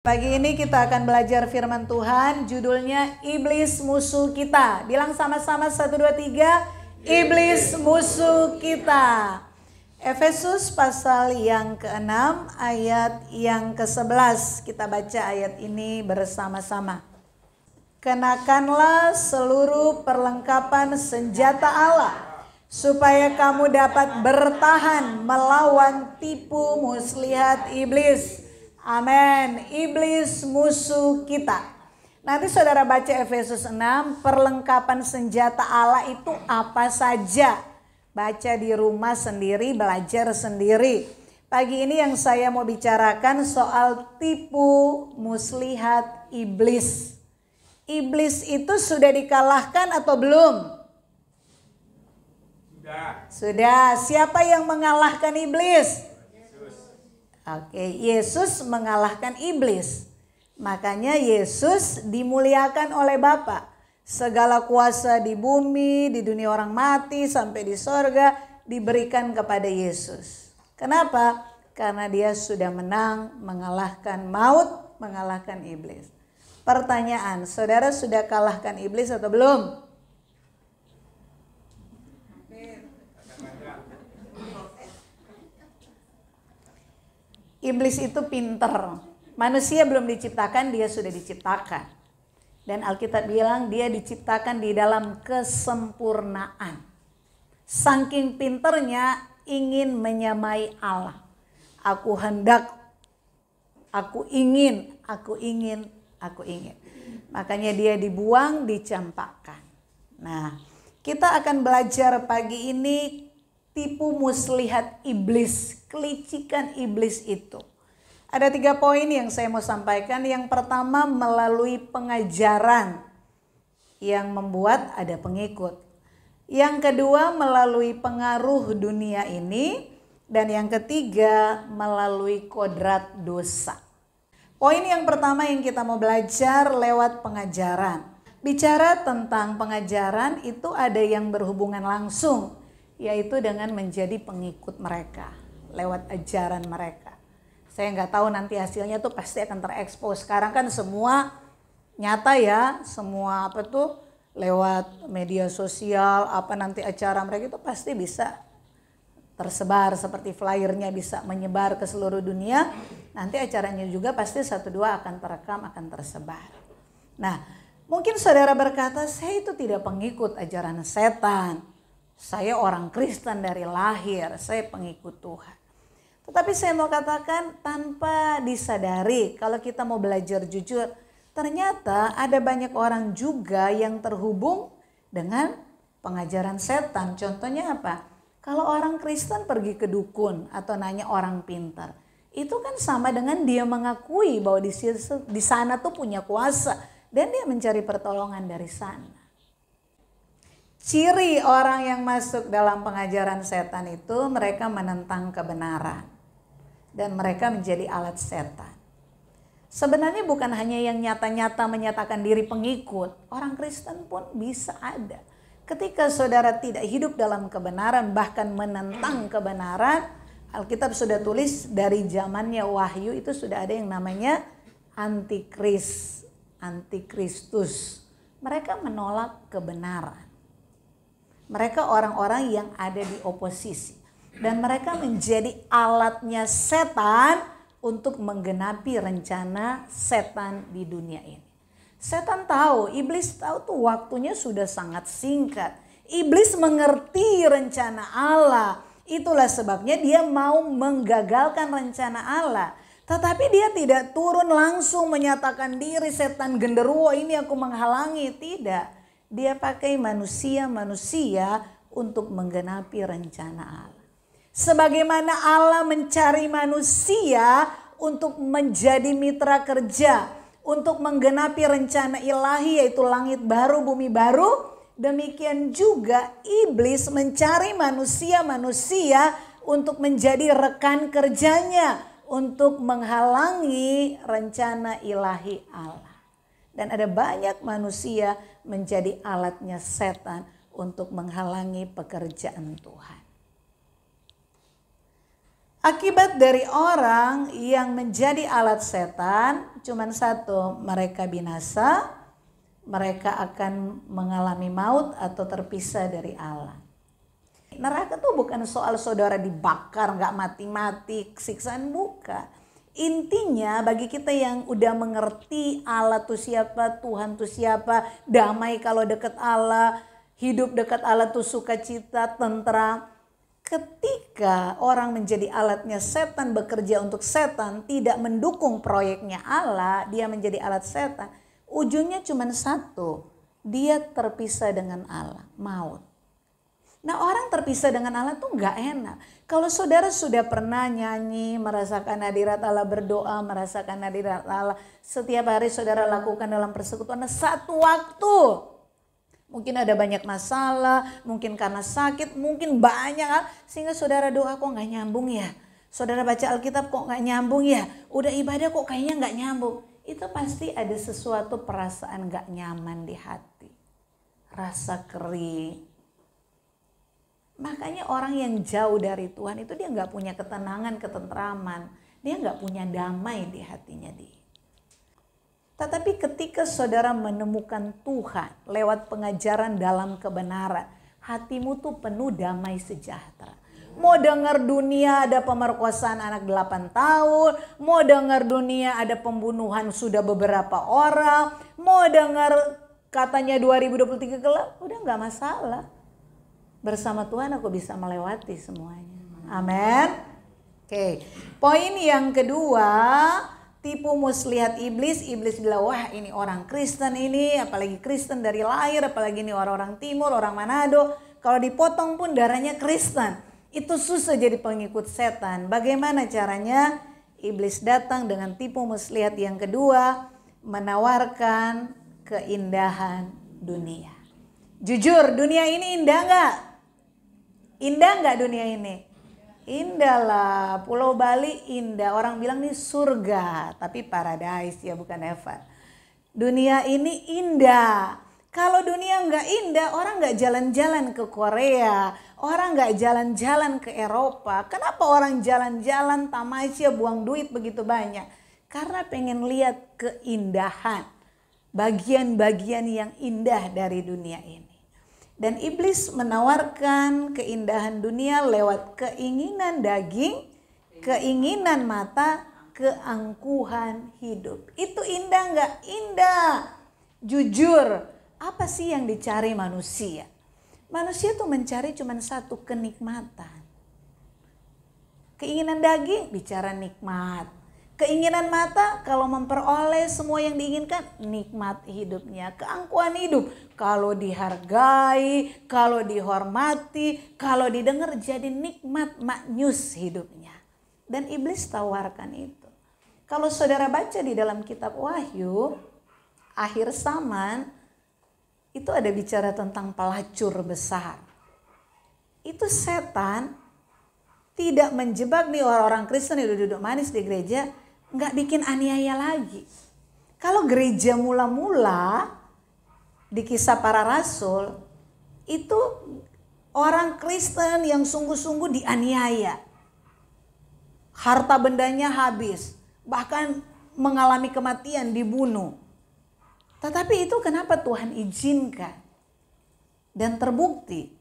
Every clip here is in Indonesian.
Pagi ini kita akan belajar firman Tuhan, judulnya Iblis Musuh Kita. Bilang sama-sama 1, 2, 3, Iblis Musuh Kita. Efesus pasal yang ke-6 ayat yang ke-11. Kita baca ayat ini bersama-sama. Kenakanlah seluruh perlengkapan senjata Allah, supaya kamu dapat bertahan melawan tipu muslihat iblis. Amin. Iblis musuh kita. Nanti saudara baca Efesus 6, perlengkapan senjata Allah itu apa saja. Baca di rumah sendiri, belajar sendiri. Pagi ini yang saya mau bicarakan soal tipu muslihat iblis. Iblis itu sudah dikalahkan atau belum? Sudah. Siapa yang mengalahkan iblis? Oke, Yesus mengalahkan iblis. Makanya Yesus dimuliakan oleh Bapa. Segala kuasa di bumi, di dunia orang mati, sampai di sorga diberikan kepada Yesus. Kenapa? Karena dia sudah menang, mengalahkan maut, mengalahkan iblis. Pertanyaan, saudara sudah kalahkan iblis atau belum? Iblis itu pinter. Manusia belum diciptakan, dia sudah diciptakan. Dan Alkitab bilang dia diciptakan di dalam kesempurnaan. Saking pinternya ingin menyamai Allah. Aku hendak, aku ingin. Makanya dia dibuang, dicampakkan. Nah, kita akan belajar pagi ini tipu muslihat iblis, kelicikan iblis itu. Ada 3 poin yang saya mau sampaikan. Yang pertama, melalui pengajaran yang membuat ada pengikut. Yang kedua, melalui pengaruh dunia ini. Dan yang ketiga, melalui kodrat dosa. Poin yang pertama yang kita mau belajar lewat pengajaran. Bicara tentang pengajaran itu ada yang berhubungan langsung, yaitu dengan menjadi pengikut mereka lewat ajaran mereka. Saya nggak tahu nanti hasilnya tuh pasti akan terekspos. Sekarang kan semua nyata ya, semua lewat media sosial, nanti acara mereka itu pasti bisa tersebar seperti flyernya bisa menyebar ke seluruh dunia. Nanti acaranya juga pasti 1-2 akan terekam, akan tersebar. Nah, mungkin saudara berkata, saya itu tidak pengikut ajaran setan. Saya orang Kristen dari lahir, saya pengikut Tuhan. Tetapi saya mau katakan tanpa disadari, kalau kita mau belajar jujur, ternyata ada banyak orang juga yang terhubung dengan pengajaran setan. Contohnya apa? Kalau orang Kristen pergi ke dukun atau nanya orang pintar, itu kan sama dengan dia mengakui bahwa di sana tuh punya kuasa dan dia mencari pertolongan dari sana. Ciri orang yang masuk dalam pengajaran setan itu mereka menentang kebenaran. Dan mereka menjadi alat setan. Sebenarnya bukan hanya yang nyata-nyata menyatakan diri pengikut. Orang Kristen pun bisa ada. Ketika saudara tidak hidup dalam kebenaran, bahkan menentang kebenaran, Alkitab sudah tulis dari zamannya Wahyu itu sudah ada yang namanya antikristus. Mereka menolak kebenaran. Mereka orang-orang yang ada di oposisi. Dan mereka menjadi alatnya setan untuk menggenapi rencana setan di dunia ini. Setan tahu, iblis tahu tuh waktunya sudah sangat singkat. Iblis mengerti rencana Allah. Itulah sebabnya dia mau menggagalkan rencana Allah. Tetapi dia tidak turun langsung menyatakan diri, setan genderuwo ini aku menghalangi. Tidak. Dia pakai manusia-manusia untuk menggenapi rencana Allah. Sebagaimana Allah mencari manusia untuk menjadi mitra kerja, untuk menggenapi rencana ilahi yaitu langit baru, bumi baru, demikian juga iblis mencari manusia-manusia untuk menjadi rekan kerjanya, untuk menghalangi rencana ilahi Allah. Dan ada banyak manusia menjadi alatnya setan untuk menghalangi pekerjaan Tuhan. Akibat dari orang yang menjadi alat setan cuman satu, mereka binasa, mereka akan mengalami maut atau terpisah dari Allah. Neraka tuh bukan soal saudara dibakar, gak mati-mati, siksaan, bukan. Intinya bagi kita yang udah mengerti Allah tuh siapa, Tuhan tuh siapa, damai kalau dekat Allah, hidup dekat Allah tuh sukacita, tentram. Ketika orang menjadi alatnya setan, bekerja untuk setan, tidak mendukung proyeknya Allah, dia menjadi alat setan. Ujungnya cuma satu, dia terpisah dengan Allah, maut. Nah, orang terpisah dengan Allah tuh gak enak. Kalau saudara sudah pernah nyanyi, merasakan hadirat Allah, berdoa, merasakan hadirat Allah, setiap hari saudara lakukan dalam persekutuan, satu waktu mungkin ada banyak masalah, mungkin karena sakit, mungkin banyak hal, sehingga saudara doa kok gak nyambung ya. Saudara baca Alkitab kok gak nyambung ya. Udah ibadah kok kayaknya gak nyambung. Itu pasti ada sesuatu perasaan gak nyaman di hati. Rasa kering. Makanya orang yang jauh dari Tuhan itu dia gak punya ketenangan, ketentraman. Dia gak punya damai di hatinya dia. Tetapi ketika saudara menemukan Tuhan lewat pengajaran dalam kebenaran, hatimu tuh penuh damai sejahtera. Mau dengar dunia ada pemerkosaan anak 8 tahun, mau dengar dunia ada pembunuhan sudah beberapa orang, mau dengar katanya 2023 gelap, udah gak masalah. Bersama Tuhan aku bisa melewati semuanya. Amin. Oke, poin yang kedua, tipu muslihat iblis. Iblis bilang, wah ini orang Kristen ini, apalagi Kristen dari lahir, apalagi ini orang-orang timur, orang Manado. Kalau dipotong pun darahnya Kristen. Itu susah jadi pengikut setan. Bagaimana caranya? Iblis datang dengan tipu muslihat yang kedua, menawarkan keindahan dunia. Jujur, dunia ini indah gak? Indah gak dunia ini? Indah lah, Pulau Bali indah. Orang bilang ini surga, tapi paradise ya, bukan heaven. Dunia ini indah. Kalau dunia nggak indah, orang nggak jalan-jalan ke Korea, orang nggak jalan-jalan ke Eropa. Kenapa orang jalan-jalan tamasya buang duit begitu banyak? Karena pengen lihat keindahan, bagian-bagian yang indah dari dunia ini. Dan iblis menawarkan keindahan dunia lewat keinginan daging, keinginan mata, keangkuhan hidup. Itu indah nggak? Indah. Jujur, apa sih yang dicari manusia? Manusia tuh mencari cuma satu, kenikmatan. Keinginan daging, bicara nikmat. Keinginan mata, kalau memperoleh semua yang diinginkan, nikmat hidupnya. Keangkuhan hidup, kalau dihargai, kalau dihormati, kalau didengar jadi nikmat, maknyus hidupnya. Dan iblis tawarkan itu. Kalau saudara baca di dalam kitab Wahyu, akhir zaman, itu ada bicara tentang pelacur besar. Itu setan tidak menjebak nih orang-orang Kristen yang duduk manis di gereja, nggak bikin aniaya lagi. Kalau gereja mula-mula di Kisah Para Rasul, itu orang Kristen yang sungguh-sungguh dianiaya. Harta bendanya habis, bahkan mengalami kematian, dibunuh. Tetapi itu kenapa Tuhan izinkan? Dan terbukti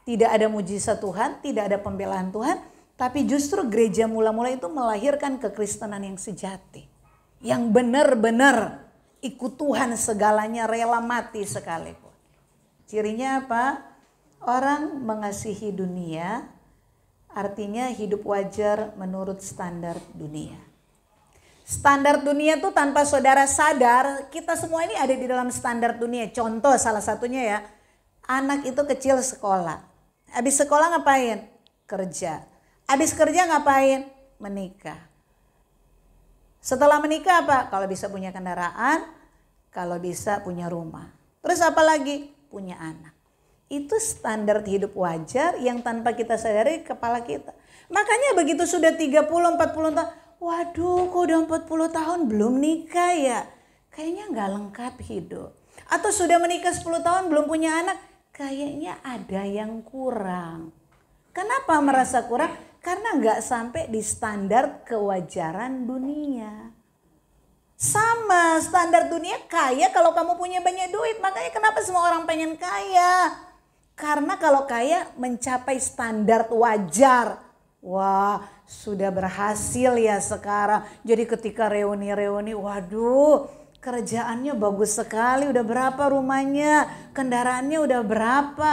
tidak ada mujizat Tuhan, tidak ada pembelaan Tuhan, tapi justru gereja mula-mula itu melahirkan kekristenan yang sejati. Yang benar-benar ikut Tuhan segalanya, rela mati sekalipun. Cirinya apa? Orang mengasihi dunia, artinya hidup wajar menurut standar dunia. Standar dunia tuh tanpa saudara sadar, kita semua ini ada di dalam standar dunia. Contoh salah satunya ya, anak itu kecil sekolah. Habis sekolah ngapain? Kerja. Habis kerja ngapain? Menikah. Setelah menikah apa? Kalau bisa punya kendaraan, kalau bisa punya rumah. Terus apa lagi? Punya anak. Itu standar hidup wajar yang tanpa kita sadari kepala kita. Makanya begitu sudah 30-40 tahun, waduh kok udah 40 tahun belum nikah ya? Kayaknya gak lengkap hidup. Atau sudah menikah 10 tahun belum punya anak, kayaknya ada yang kurang. Kenapa merasa kurang? Karena nggak sampai di standar kewajaran dunia. Sama standar dunia kaya kalau kamu punya banyak duit. Makanya kenapa semua orang pengen kaya? Karena kalau kaya mencapai standar wajar. Wah, sudah berhasil ya sekarang. Jadi ketika reuni-reuni, waduh, kerjaannya bagus sekali. Udah berapa rumahnya, kendaraannya udah berapa.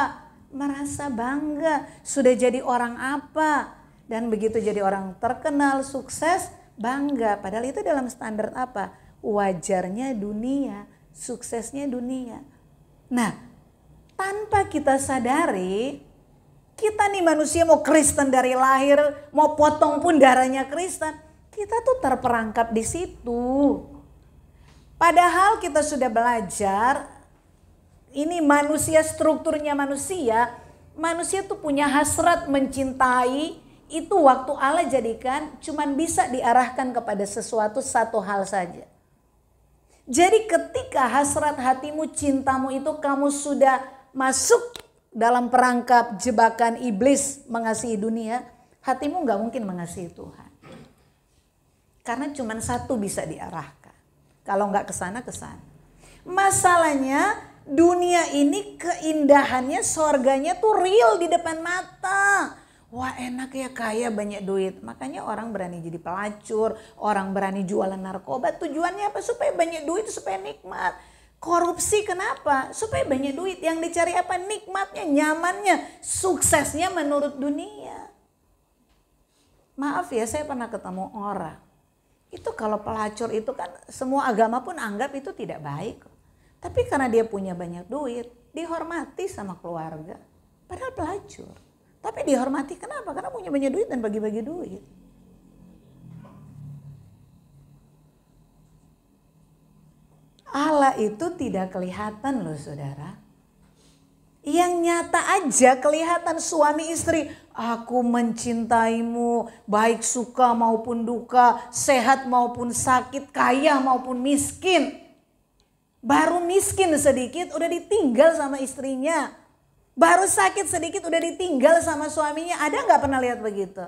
Merasa bangga, sudah jadi orang apa. Dan begitu jadi orang terkenal, sukses, bangga. Padahal itu dalam standar apa? Wajarnya dunia, suksesnya dunia. Nah, tanpa kita sadari, kita nih manusia mau Kristen dari lahir, mau potong pun darahnya Kristen, kita tuh terperangkap di situ. Padahal kita sudah belajar, ini manusia, strukturnya manusia tuh punya hasrat mencintai. Itu waktu Allah jadikan cuman bisa diarahkan kepada sesuatu satu hal saja. Jadi ketika hasrat hatimu, cintamu itu kamu sudah masuk dalam perangkap jebakan iblis mengasihi dunia, hatimu gak mungkin mengasihi Tuhan. Karena cuman satu bisa diarahkan. Kalau gak kesana, kesana. Masalahnya dunia ini keindahannya, sorganya tuh real di depan mata. Wah enak ya, kaya, banyak duit. Makanya orang berani jadi pelacur, orang berani jualan narkoba. Tujuannya apa? Supaya banyak duit, supaya nikmat. Korupsi kenapa? Supaya banyak duit. Yang dicari apa? Nikmatnya, nyamannya, suksesnya menurut dunia. Maaf ya, saya pernah ketemu orang. Itu kalau pelacur itu kan semua agama pun anggap itu tidak baik. Tapi karena dia punya banyak duit, dihormati sama keluarga. Padahal pelacur. Tapi dihormati kenapa? Karena punya banyak duit dan bagi-bagi duit. Allah itu tidak kelihatan loh saudara. Yang nyata aja kelihatan suami istri. Aku mencintaimu baik suka maupun duka, sehat maupun sakit, kaya maupun miskin. Baru miskin sedikit udah ditinggal sama istrinya. Baru sakit sedikit udah ditinggal sama suaminya. Ada gak pernah lihat begitu?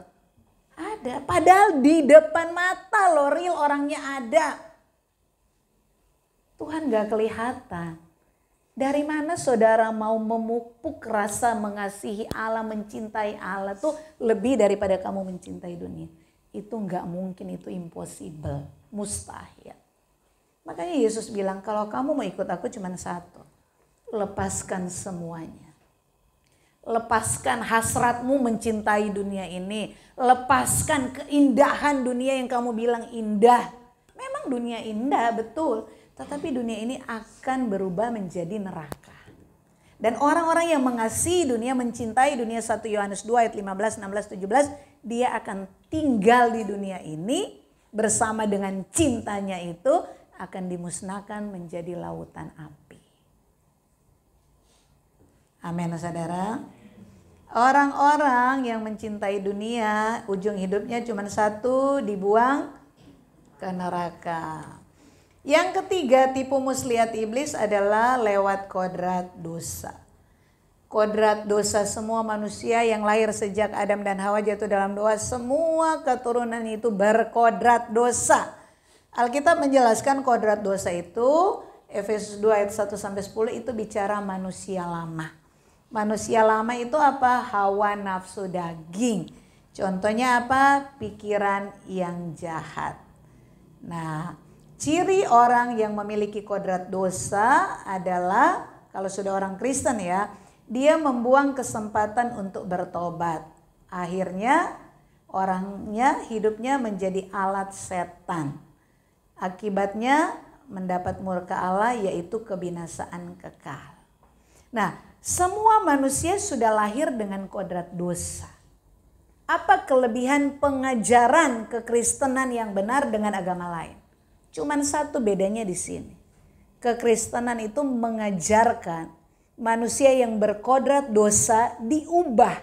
Ada. Padahal di depan mata loh real orangnya ada. Tuhan gak kelihatan. Dari mana saudara mau memupuk rasa mengasihi Allah, mencintai Allah tuh lebih daripada kamu mencintai dunia. Itu gak mungkin, itu impossible. Mustahil. Makanya Yesus bilang kalau kamu mau ikut aku cuma satu. Lepaskan semuanya. Lepaskan hasratmu mencintai dunia ini. Lepaskan keindahan dunia yang kamu bilang indah. Memang dunia indah betul. Tetapi dunia ini akan berubah menjadi neraka. Dan orang-orang yang mengasihi dunia, mencintai dunia 1 Yohanes 2 ayat 15, 16, 17. Dia akan tinggal di dunia ini bersama dengan cintanya itu akan dimusnahkan menjadi lautan api. Amin saudara. Orang-orang yang mencintai dunia, ujung hidupnya cuma satu, dibuang ke neraka. Yang ketiga, tipu muslihat iblis adalah lewat kodrat dosa. Kodrat dosa semua manusia yang lahir sejak Adam dan Hawa jatuh dalam dosa, semua keturunan itu berkodrat dosa. Alkitab menjelaskan kodrat dosa itu, Efesus 2 ayat 1-10 itu bicara manusia lama. Manusia lama itu apa? Hawa nafsu daging. Contohnya apa? Pikiran yang jahat. Nah, ciri orang yang memiliki kodrat dosa adalah, kalau sudah orang Kristen ya, dia membuang kesempatan untuk bertobat. Akhirnya orangnya hidupnya menjadi alat setan. Akibatnya mendapat murka Allah yaitu kebinasaan kekal. Nah, semua manusia sudah lahir dengan kodrat dosa. Apa kelebihan pengajaran kekristenan yang benar dengan agama lain? Cuman satu bedanya di sini. Kekristenan itu mengajarkan manusia yang berkodrat dosa diubah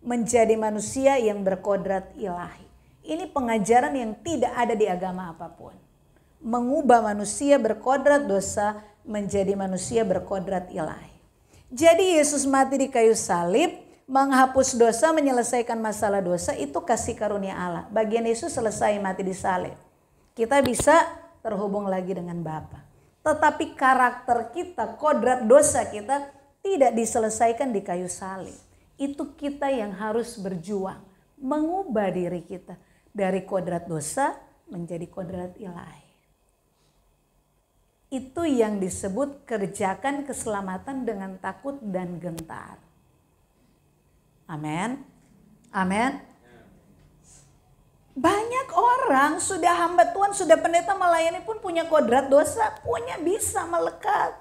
menjadi manusia yang berkodrat ilahi. Ini pengajaran yang tidak ada di agama apapun. Mengubah manusia berkodrat dosa menjadi manusia berkodrat ilahi. Jadi Yesus mati di kayu salib menghapus dosa, menyelesaikan masalah dosa, itu kasih karunia Allah. Bagian Yesus selesai mati di salib. Kita bisa terhubung lagi dengan Bapa. Tetapi karakter kita, kodrat dosa kita tidak diselesaikan di kayu salib. Itu kita yang harus berjuang. Mengubah diri kita dari kodrat dosa menjadi kodrat ilahi. Itu yang disebut kerjakan keselamatan dengan takut dan gentar. Amin. Amin. Banyak orang sudah hamba Tuhan, sudah pendeta melayani pun punya kodrat dosa, punya bisa melekat.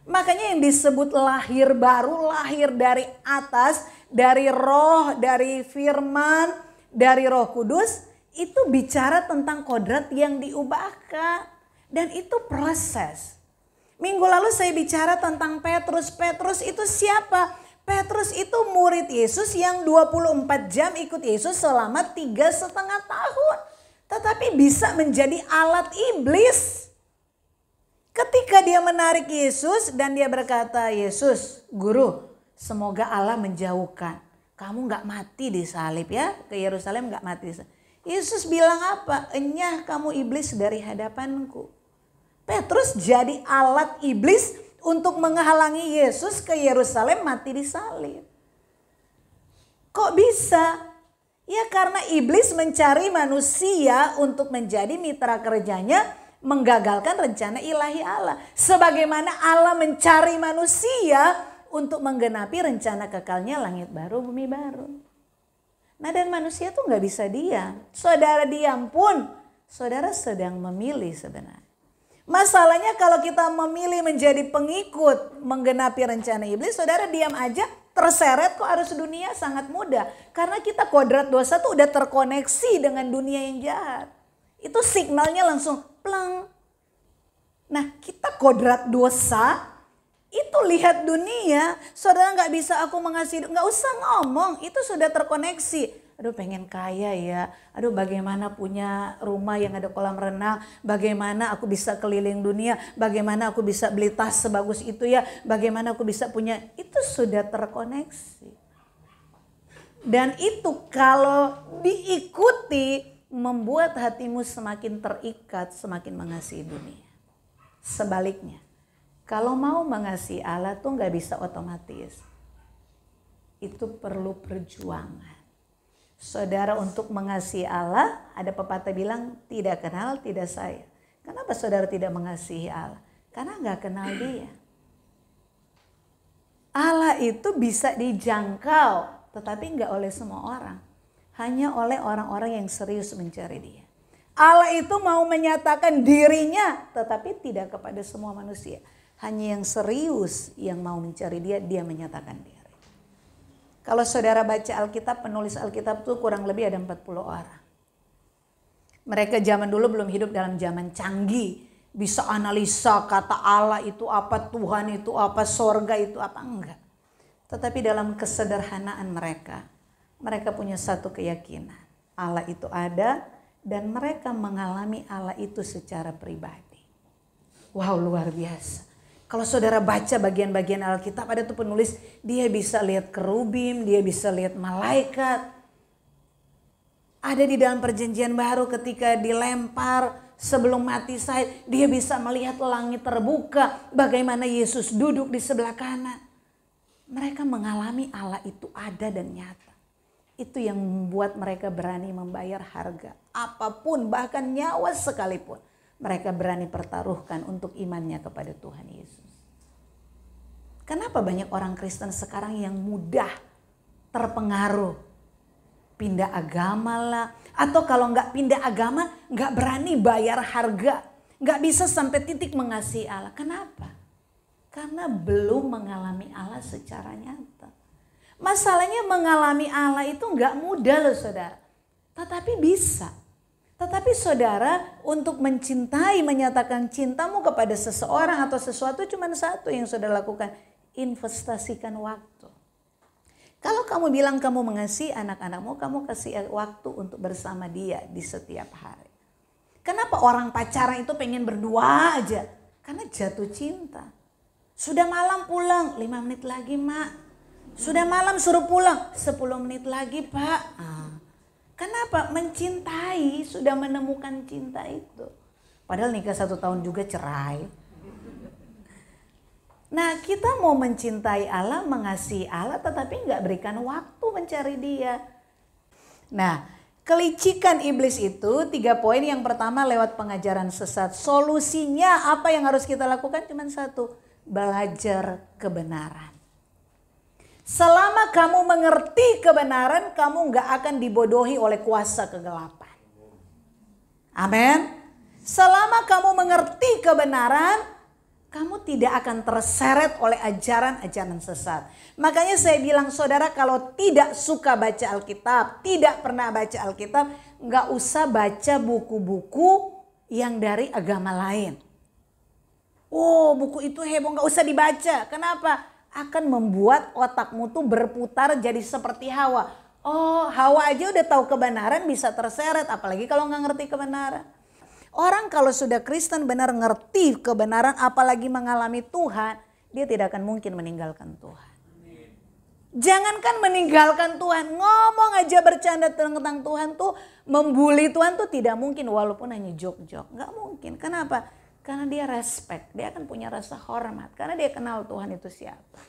Makanya yang disebut lahir baru, lahir dari atas, dari roh, dari firman, dari Roh Kudus, itu bicara tentang kodrat yang diubahkan. Dan itu proses. Minggu lalu saya bicara tentang Petrus. Petrus itu siapa? Petrus itu murid Yesus yang 24 jam ikut Yesus selama 3,5 tahun. Tetapi bisa menjadi alat iblis. Ketika dia menarik Yesus dan dia berkata, Yesus, Guru, semoga Allah menjauhkan. Kamu gak mati di salib ya, ke Yerusalem gak mati di salib. Yesus bilang apa? Enyah kamu iblis dari hadapanku. Petrus jadi alat iblis untuk menghalangi Yesus ke Yerusalem mati di salib. Kok bisa? Ya karena iblis mencari manusia untuk menjadi mitra kerjanya, menggagalkan rencana ilahi Allah. Sebagaimana Allah mencari manusia untuk menggenapi rencana kekalnya langit baru, bumi baru. Nah dan manusia tuh gak bisa diam. Saudara diam pun, saudara sedang memilih sebenarnya. Masalahnya kalau kita memilih menjadi pengikut menggenapi rencana iblis, saudara diam aja, terseret kok arus dunia sangat mudah. Karena kita kodrat dosa tuh udah terkoneksi dengan dunia yang jahat. Itu signalnya langsung pleng. Nah kita kodrat dosa, itu lihat dunia, saudara gak bisa aku mengasihi, gak usah ngomong, itu sudah terkoneksi. Aduh pengen kaya ya, aduh bagaimana punya rumah yang ada kolam renang, bagaimana aku bisa keliling dunia, bagaimana aku bisa beli tas sebagus itu ya, bagaimana aku bisa punya, itu sudah terkoneksi. Dan itu kalau diikuti membuat hatimu semakin terikat, semakin mengasihi dunia. Sebaliknya, kalau mau mengasihi Allah tuh gak bisa otomatis. Itu perlu perjuangan. Saudara untuk mengasihi Allah, ada pepatah bilang tidak kenal tidak sayang. Kenapa saudara tidak mengasihi Allah? Karena gak kenal dia. Allah itu bisa dijangkau, tetapi gak oleh semua orang. Hanya oleh orang-orang yang serius mencari dia. Allah itu mau menyatakan dirinya, tetapi tidak kepada semua manusia. Hanya yang serius yang mau mencari dia, dia menyatakan diri. Kalau saudara baca Alkitab, penulis Alkitab itu kurang lebih ada 40 orang. Mereka zaman dulu belum hidup dalam zaman canggih. Bisa analisa kata Allah itu apa, Tuhan itu apa, sorga itu apa, enggak. Tetapi dalam kesederhanaan mereka punya satu keyakinan. Allah itu ada dan mereka mengalami Allah itu secara pribadi. Wow, luar biasa. Kalau saudara baca bagian-bagian Alkitab, ada tuh penulis, dia bisa lihat kerubim, dia bisa lihat malaikat. Ada di dalam perjanjian baru ketika dilempar sebelum mati Said, dia bisa melihat langit terbuka, bagaimana Yesus duduk di sebelah kanan. Mereka mengalami Allah itu ada dan nyata. Itu yang membuat mereka berani membayar harga. Apapun, bahkan nyawa sekalipun. Mereka berani pertaruhkan untuk imannya kepada Tuhan Yesus. Kenapa banyak orang Kristen sekarang yang mudah terpengaruh? Pindah agama lah. Atau kalau nggak pindah agama, nggak berani bayar harga. Nggak bisa sampai titik mengasihi Allah. Kenapa? Karena belum mengalami Allah secara nyata. Masalahnya mengalami Allah itu nggak mudah loh saudara. Tetapi bisa. Tetapi saudara, untuk mencintai, menyatakan cintamu kepada seseorang atau sesuatu cuma satu yang saudara lakukan. Investasikan waktu. Kalau kamu bilang kamu mengasihi anak-anakmu, kamu kasih waktu untuk bersama dia di setiap hari. Kenapa orang pacaran itu pengen berdua aja? Karena jatuh cinta. Sudah malam pulang, 5 menit lagi mak. Sudah malam suruh pulang, 10 menit lagi Pak. Kenapa? Mencintai, sudah menemukan cinta itu. Padahal nikah 1 tahun juga cerai. Nah, kita mau mencintai Allah, mengasihi Allah, tetapi nggak berikan waktu mencari Dia. Nah, kelicikan iblis itu 3 poin. Yang pertama lewat pengajaran sesat. Solusinya apa yang harus kita lakukan? Cuma 1, belajar kebenaran. Selama kamu mengerti kebenaran, kamu nggak akan dibodohi oleh kuasa kegelapan. Amin. Selama kamu mengerti kebenaran, kamu tidak akan terseret oleh ajaran-ajaran sesat. Makanya saya bilang, saudara, kalau tidak suka baca Alkitab, tidak pernah baca Alkitab, nggak usah baca buku-buku yang dari agama lain. Oh, buku itu heboh, nggak usah dibaca. Kenapa? Akan membuat otakmu tuh berputar jadi seperti Hawa. Oh, Hawa aja udah tahu kebenaran bisa terseret, apalagi kalau nggak ngerti kebenaran. Orang kalau sudah Kristen benar ngerti kebenaran, apalagi mengalami Tuhan, dia tidak akan mungkin meninggalkan Tuhan. Jangankan meninggalkan Tuhan, ngomong aja bercanda tentang Tuhan tuh, membuli Tuhan tuh tidak mungkin walaupun hanya jok-jok. Nggak mungkin. Kenapa? Karena dia respect, dia akan punya rasa hormat. Karena dia kenal Tuhan itu siapa.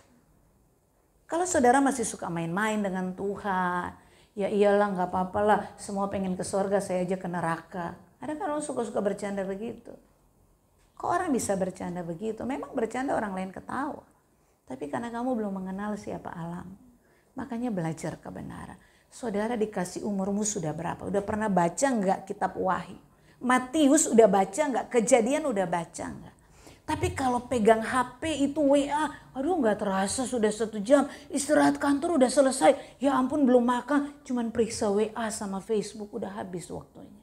Kalau saudara masih suka main-main dengan Tuhan, ya iyalah gak apa-apa lah, semua pengen ke surga, saya aja ke neraka. Ada kan orang suka-suka bercanda begitu. Kok orang bisa bercanda begitu? Memang bercanda orang lain ketawa. Tapi karena kamu belum mengenal siapa Allah, makanya belajar kebenaran. Saudara dikasih umurmu sudah berapa? Udah pernah baca gak kitab Wahyu? Matius udah baca nggak? Kejadian udah baca nggak? Tapi kalau pegang HP itu WA, aduh nggak terasa sudah 1 jam. Istirahat kantor udah selesai. Ya ampun belum makan, cuman periksa WA sama Facebook udah habis waktunya.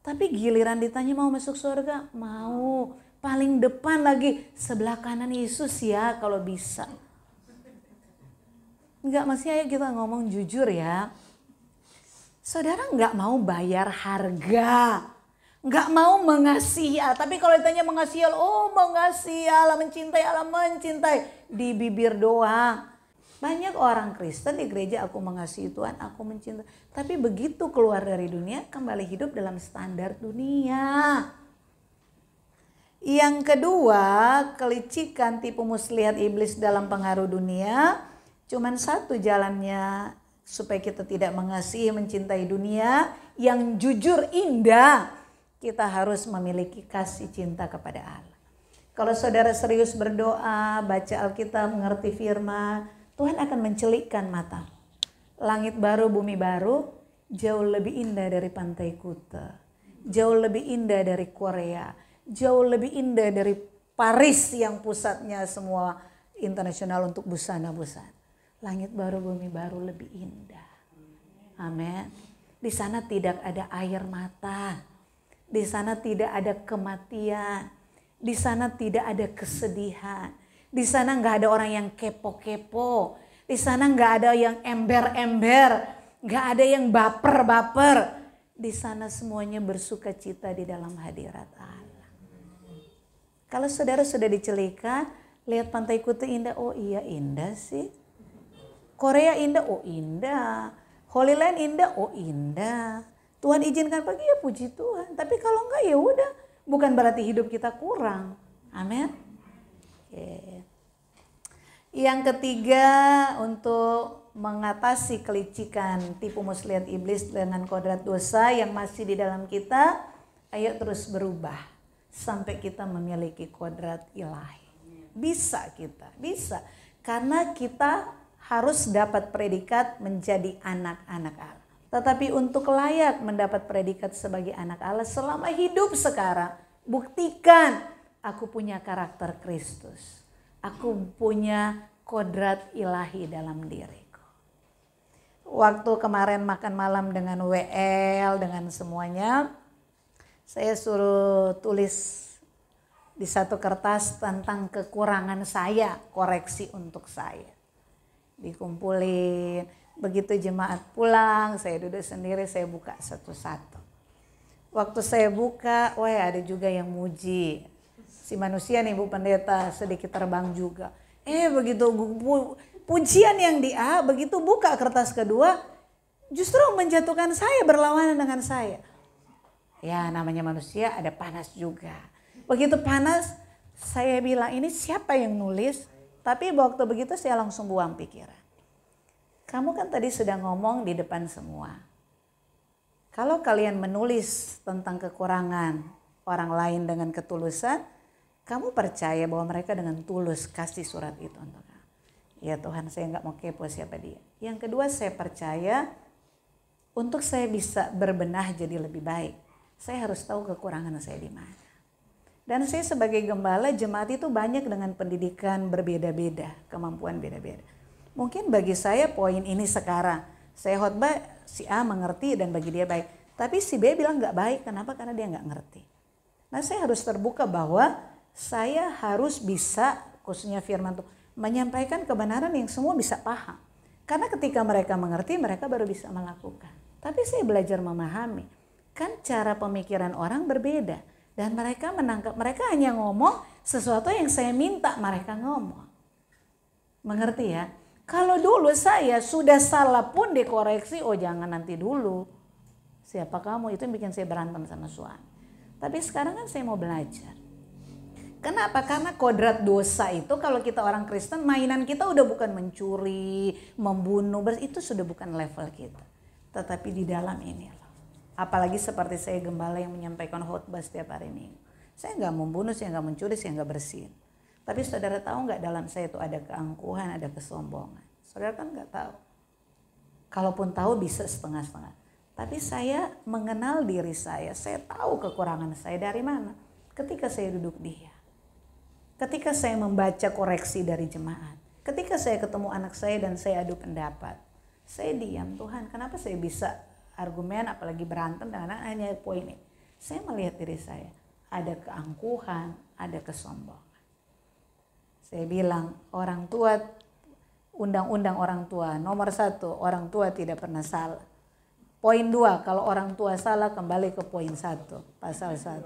Tapi giliran ditanya mau masuk surga, mau. Paling depan lagi, sebelah kanan Yesus ya kalau bisa. Enggak, masih ayo kita ngomong jujur ya. Saudara nggak mau bayar harga, nggak mau mengasihi Allah. Tapi kalau ditanya mengasihi Allah, oh mengasihi Allah, mencintai, di bibir doang. Banyak orang Kristen di gereja, aku mengasihi Tuhan, aku mencintai. Tapi begitu keluar dari dunia, kembali hidup dalam standar dunia. Yang kedua, kelicikan tipu muslihat iblis dalam pengaruh dunia. Cuman 1 jalannya. Supaya kita tidak mengasihi, mencintai dunia yang jujur indah, kita harus memiliki kasih cinta kepada Allah. Kalau saudara serius berdoa, baca Alkitab, mengerti firman, Tuhan akan mencelikkan mata. Langit baru, bumi baru, jauh lebih indah dari pantai Kuta. Jauh lebih indah dari Korea. Jauh lebih indah dari Paris yang pusatnya semua internasional untuk busana-busana. Langit baru, bumi baru lebih indah. Amin. Di sana tidak ada air mata. Di sana tidak ada kematian. Di sana tidak ada kesedihan. Di sana nggak ada orang yang kepo-kepo. Di sana nggak ada yang ember-ember. Nggak ada yang baper-baper. Di sana semuanya bersuka cita di dalam hadirat Allah. Kalau saudara sudah dicelikan, lihat pantai Kuta indah. Oh iya indah sih. Korea indah, oh indah. Holy Land indah, oh indah. Tuhan izinkan pergi ya puji Tuhan. Tapi kalau enggak ya udah, bukan berarti hidup kita kurang. Amin. Oke. Yang ketiga, untuk mengatasi kelicikan tipu muslihat iblis dengan kodrat dosa yang masih di dalam kita, ayo terus berubah sampai kita memiliki kodrat ilahi. Bisa kita, bisa. Karena kita harus dapat predikat menjadi anak-anak Allah. Tetapi untuk layak mendapat predikat sebagai anak Allah selama hidup sekarang, buktikan aku punya karakter Kristus. Aku punya kodrat ilahi dalam diriku. Waktu kemarin makan malam dengan WL, dengan semuanya, saya suruh tulis di 1 kertas tentang kekurangan saya, koreksi untuk saya. Dikumpulin, begitu jemaat pulang, saya duduk sendiri, saya buka satu-satu. Waktu saya buka, wah ada juga yang muji. Si manusia nih Bu Pendeta sedikit terbang juga. Begitu pujian yang di A, begitu buka kertas kedua, justru menjatuhkan saya, berlawanan dengan saya. Ya namanya manusia ada panas juga. Begitu panas, saya bilang ini siapa yang nulis? Tapi waktu begitu saya langsung buang pikiran. Kamu kan tadi sudah ngomong di depan semua. Kalau kalian menulis tentang kekurangan orang lain dengan ketulusan, kamu percaya bahwa mereka dengan tulus kasih surat itu untuk kamu. Ya Tuhan, saya nggak mau kepo siapa dia. Yang kedua, saya percaya untuk saya bisa berbenah jadi lebih baik, saya harus tahu kekurangan saya di mana. Dan saya sebagai gembala jemaat itu banyak dengan pendidikan berbeda-beda, kemampuan beda-beda. Mungkin bagi saya poin ini sekarang, saya khotbah si A mengerti dan bagi dia baik. Tapi si B bilang nggak baik, kenapa? Karena dia nggak ngerti. Nah saya harus terbuka bahwa saya harus bisa, khususnya firman Tuhan, menyampaikan kebenaran yang semua bisa paham. Karena ketika mereka mengerti, mereka baru bisa melakukan. Tapi saya belajar memahami. Kan cara pemikiran orang berbeda. Dan mereka menangkap, mereka hanya ngomong sesuatu yang saya minta mereka ngomong. Mengerti ya? Kalau dulu saya sudah salah pun dikoreksi, oh jangan nanti dulu. Siapa kamu? Itu yang bikin saya berantem sama suami. Tapi sekarang kan saya mau belajar. Kenapa? Karena kodrat dosa itu kalau kita orang Kristen, mainan kita udah bukan mencuri, membunuh, itu sudah bukan level kita. Tetapi di dalam ini loh. Apalagi seperti saya gembala yang menyampaikan khotbah setiap hari Minggu. Saya nggak membunuh, saya nggak mencuri, saya nggak bersin. Tapi saudara tahu nggak dalam saya itu ada keangkuhan, ada kesombongan. Saudara kan nggak tahu. Kalaupun tahu bisa setengah-setengah. Tapi saya mengenal diri saya tahu kekurangan saya dari mana. Ketika saya duduk diam. Ketika saya membaca koreksi dari jemaat. Ketika saya ketemu anak saya dan saya adu pendapat. Saya diam, Tuhan kenapa saya bisa argumen apalagi berantem dengan hanya poin ini. Saya melihat diri saya. Ada keangkuhan, ada kesombongan. Saya bilang orang tua, undang-undang orang tua. Nomor 1, orang tua tidak pernah salah. Poin 2, kalau orang tua salah kembali ke poin 1, pasal 1.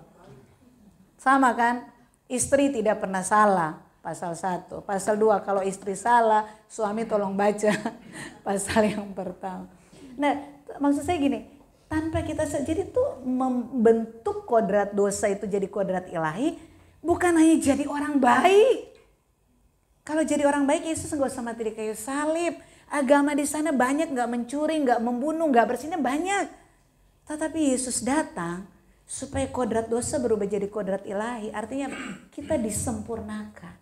Sama kan? Istri tidak pernah salah, pasal 1. Pasal 2, kalau istri salah, suami tolong baca pasal yang pertama. Nah, maksud saya gini, tanpa kita jadi tuh membentuk kodrat dosa itu jadi kodrat ilahi, bukan hanya jadi orang baik. Kalau jadi orang baik, Yesus nggak usah mati di kayu salib. Agama di sana banyak, nggak mencuri, nggak membunuh, nggak bersinnya banyak. Tetapi Yesus datang supaya kodrat dosa berubah jadi kodrat ilahi. Artinya kita disempurnakan.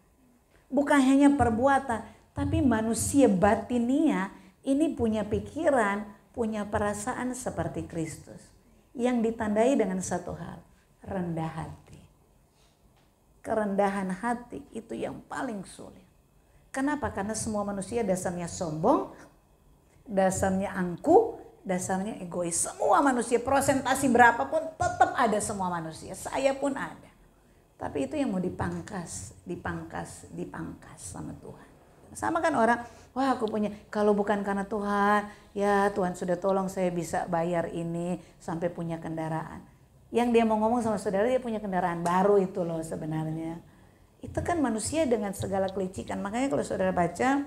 Bukan hanya perbuatan, tapi manusia batinia ini punya pikiran, punya perasaan seperti Kristus. Yang ditandai dengan satu hal, rendah hati. Kerendahan hati itu yang paling sulit. Kenapa? Karena semua manusia dasarnya sombong, dasarnya angkuh, dasarnya egois. Semua manusia, prosentasi berapapun tetap ada semua manusia. Saya pun ada. Tapi itu yang mau dipangkas sama Tuhan. Sama kan orang, wah aku punya, kalau bukan karena Tuhan, ya Tuhan sudah tolong saya bisa bayar ini sampai punya kendaraan. Yang dia mau ngomong sama saudara, dia punya kendaraan baru itu loh sebenarnya. Itu kan manusia dengan segala kelicikan. Makanya kalau saudara baca,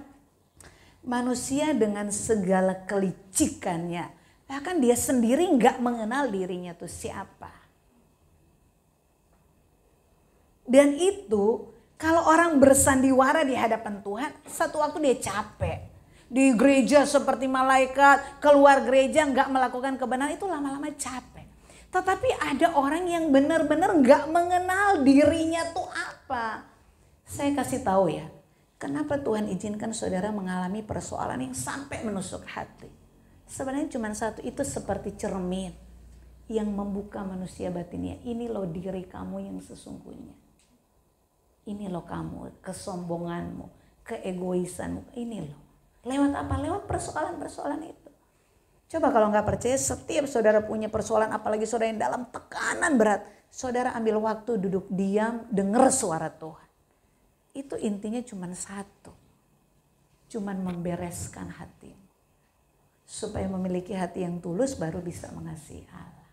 manusia dengan segala kelicikannya, bahkan dia sendiri nggak mengenal dirinya tuh siapa. Dan itu kalau orang bersandiwara di hadapan Tuhan, satu waktu dia capek. Di gereja seperti malaikat, keluar gereja nggak melakukan kebenaran, itu lama-lama capek. Tetapi ada orang yang benar-benar nggak mengenal dirinya tuh apa. Saya kasih tahu ya. Kenapa Tuhan izinkan saudara mengalami persoalan yang sampai menusuk hati? Sebenarnya cuma satu, itu seperti cermin yang membuka manusia batinnya. Ini loh diri kamu yang sesungguhnya. Ini loh kamu, kesombonganmu, keegoisanmu, ini loh. Lewat apa? Lewat persoalan-persoalan itu. Coba kalau nggak percaya, setiap saudara punya persoalan, apalagi saudara yang dalam tekanan berat, saudara ambil waktu duduk diam, dengar suara Tuhan. Itu intinya cuma satu. Cuma membereskan hatimu. Supaya memiliki hati yang tulus baru bisa mengasihi Allah.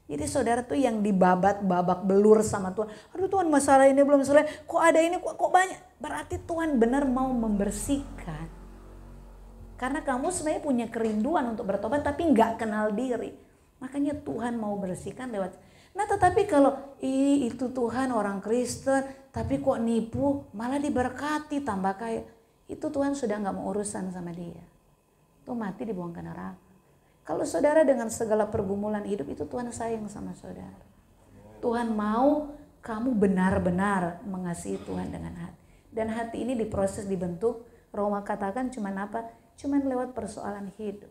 Jadi saudara tuh yang babak belur sama Tuhan. Aduh Tuhan, masalah ini belum selesai. Kok ada ini, kok banyak. Berarti Tuhan benar mau membersihkan. Karena kamu sebenarnya punya kerinduan untuk bertobat tapi nggak kenal diri. Makanya Tuhan mau bersihkan lewat. Nah tetapi kalau itu Tuhan orang Kristen tapi kok nipu, malah diberkati tambah kaya. Itu Tuhan sudah nggak mau urusan sama dia. Itu mati dibuang ke neraka. Kalau saudara dengan segala pergumulan hidup itu Tuhan sayang sama saudara. Tuhan mau kamu benar-benar mengasihi Tuhan dengan hati. Dan hati ini diproses, dibentuk. Roma katakan cuman apa? Cuman lewat persoalan hidup.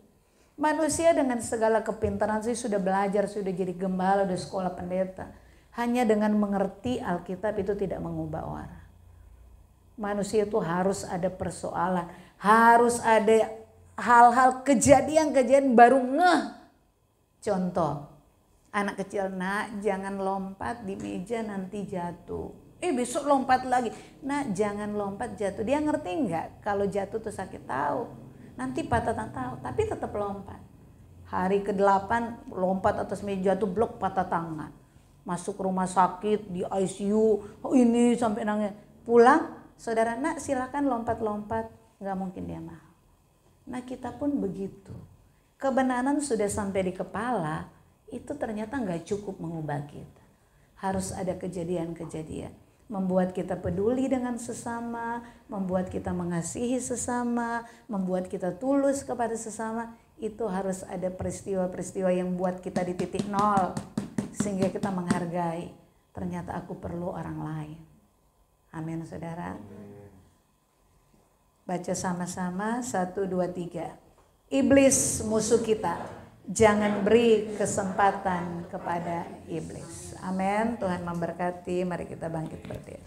Manusia dengan segala kepintaran sih sudah belajar, sudah jadi gembala, sudah sekolah pendeta. Hanya dengan mengerti Alkitab itu tidak mengubah orang. Manusia itu harus ada persoalan, harus ada hal-hal kejadian baru ngeh. Contoh, anak kecil, nak jangan lompat di meja nanti jatuh. Besok lompat lagi, nak jangan lompat jatuh. Dia ngerti nggak kalau jatuh tuh sakit? Tahu. Nanti patah tangan tahu, tapi tetap lompat. Hari ke-8 lompat atas meja jatuh, blok patah tangan. Masuk rumah sakit di ICU, ini sampai nangis. Pulang, saudara, nak silakan lompat-lompat. Nggak mungkin dia mau. Nah kita pun begitu. Kebenaran sudah sampai di kepala, itu ternyata nggak cukup mengubah kita. Harus ada kejadian-kejadian. Membuat kita peduli dengan sesama, membuat kita mengasihi sesama, membuat kita tulus kepada sesama. Itu harus ada peristiwa-peristiwa yang buat kita di titik nol. Sehingga kita menghargai, ternyata aku perlu orang lain. Amin saudara. Baca sama-sama 1, 2, 3. Iblis musuh kita, jangan beri kesempatan kepada iblis. Amin. Tuhan memberkati. Mari kita bangkit berdiri.